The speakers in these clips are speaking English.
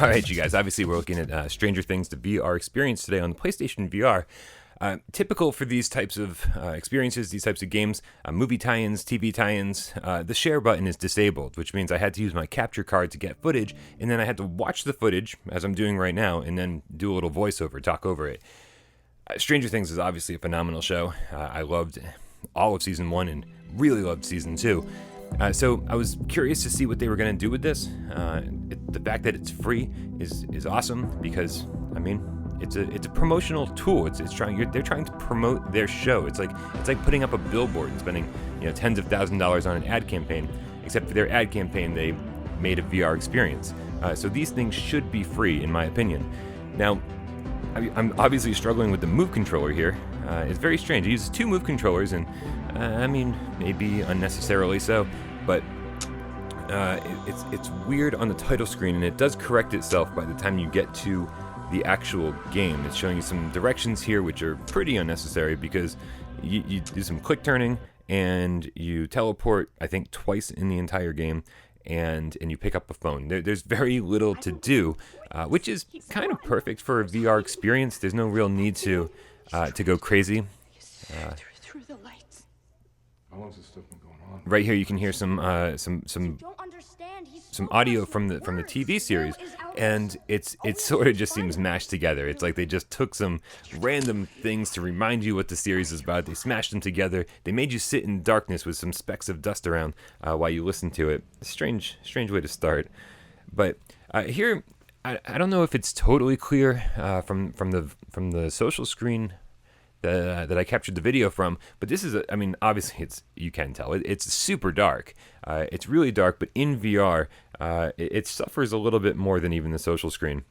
All right, you guys, obviously we're looking at Stranger Things, the VR experience today on the PlayStation VR. Typical for these types of experiences, these types of games, movie tie-ins, TV tie-ins, the share button is disabled, which means I had to use my capture card to get footage, and then I had to watch the footage, as I'm doing right now, and then do a little voiceover, talk over it. Stranger Things is obviously a phenomenal show. I loved all of Season 1 and really loved Season 2. So I was curious to see what they were going to do with this. The fact that it's free is awesome because, I mean, it's a promotional tool. They're trying to promote their show. It's like putting up a billboard and spending tens of thousands of dollars on an ad campaign. Except for their ad campaign, they made a VR experience. So these things should be free, in my opinion. Now, I'm obviously struggling with the Move controller here. It's very strange. It uses two Move controllers, and I mean, maybe unnecessarily so, but it's weird on the title screen, and it does correct itself by the time you get to the actual game. It's showing you some directions here which are pretty unnecessary because you do some click turning and you teleport, I think, twice in the entire game, and you pick up a phone. There's very little to do, which is kind of perfect for a VR experience. There's no real need to go crazy. How long's this stuff been going on? Right here, you can hear some audio from the TV series, and it sort of just seems mashed together. It's like they just took some random things to remind you what the series is about. They smashed them together. They made you sit in darkness with some specks of dust around while you listen to it. Strange way to start. But here, I don't know if it's totally clear from the social screen that I captured the video from, but this is, obviously you can tell it's super dark. It's really dark, but in VR, it suffers a little bit more than even the social screen.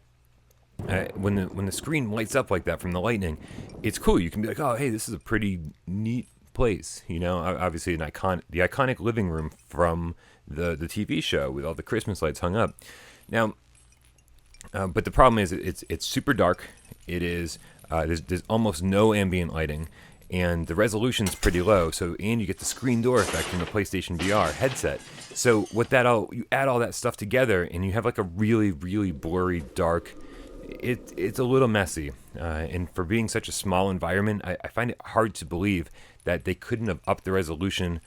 When the screen lights up like that from the lightning, it's cool. You can be like, oh, hey, this is a pretty neat place. Obviously the iconic living room from the TV show with all the Christmas lights hung up. Now, but the problem is it's super dark. It is. There's almost no ambient lighting, and the resolution's pretty low. And you get the screen door effect from the PlayStation VR headset. So you add all that stuff together, and you have like a really, really blurry, dark. It's a little messy, and for being such a small environment, I find it hard to believe that they couldn't have upped the resolution,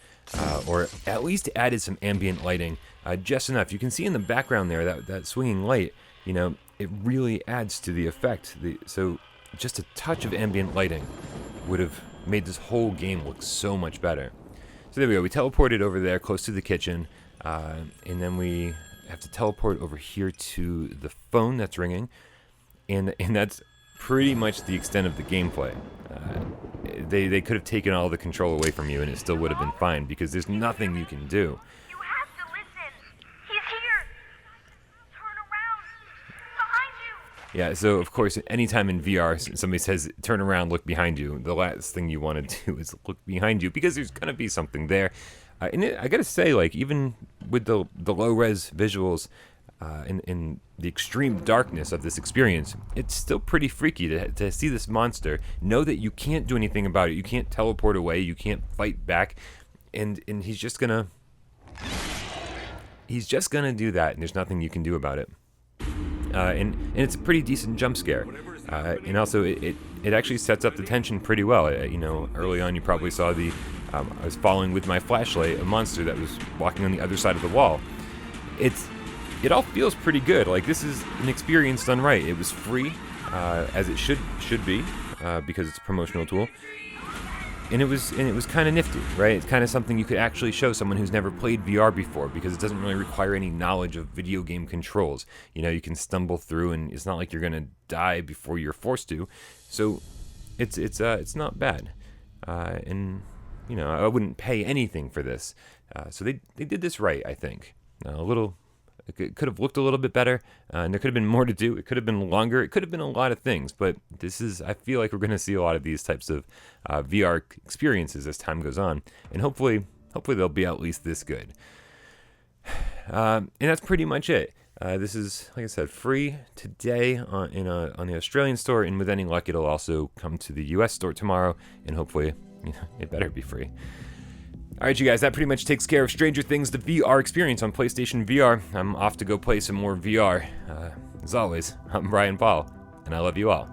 or at least added some ambient lighting, just enough. You can see in the background there that swinging light. It really adds to the effect. So just a touch of ambient lighting would have made this whole game look so much better. So there we go. We teleported over there close to the kitchen, and then we have to teleport over here to the phone that's ringing, and that's pretty much the extent of the gameplay. They could have taken all the control away from you, and it still would have been fine because there's nothing you can do. You have to listen. He's here. Turn around. Behind you. Yeah, so of course, anytime in VR somebody says, turn around, look behind you, the last thing you want to do is look behind you because there's going to be something there. And I got to say, like, even with the low-res visuals in the extreme darkness of this experience, it's still pretty freaky to see this monster, know that you can't do anything about it. You can't teleport away. You can't fight back. And he's just going to do that, and there's nothing you can do about it. And it's a pretty decent jump scare, and also it actually sets up the tension pretty well. Early on you probably saw I was following with my flashlight a monster that was walking on the other side of the wall. It all feels pretty good. Like, this is an experience done right. It was free, as it should be, because it's a promotional tool. And it was kind of nifty, right? It's kind of something you could actually show someone who's never played VR before because it doesn't really require any knowledge of video game controls. You can stumble through, and it's not like you're gonna die before you're forced to. So it's not bad, and I wouldn't pay anything for this. So they did this right, I think. It could have looked a little bit better, and there could have been more to do. It could have been longer. It could have been a lot of things, but I feel like we're going to see a lot of these types of VR experiences as time goes on, and hopefully they'll be at least this good. And that's pretty much it. This is, like I said, free today on the Australian store, and with any luck, it'll also come to the US store tomorrow, and hopefully, it better be free. Alright, you guys, that pretty much takes care of Stranger Things, the VR experience on PlayStation VR. I'm off to go play some more VR. As always, I'm Brian Paul, and I love you all.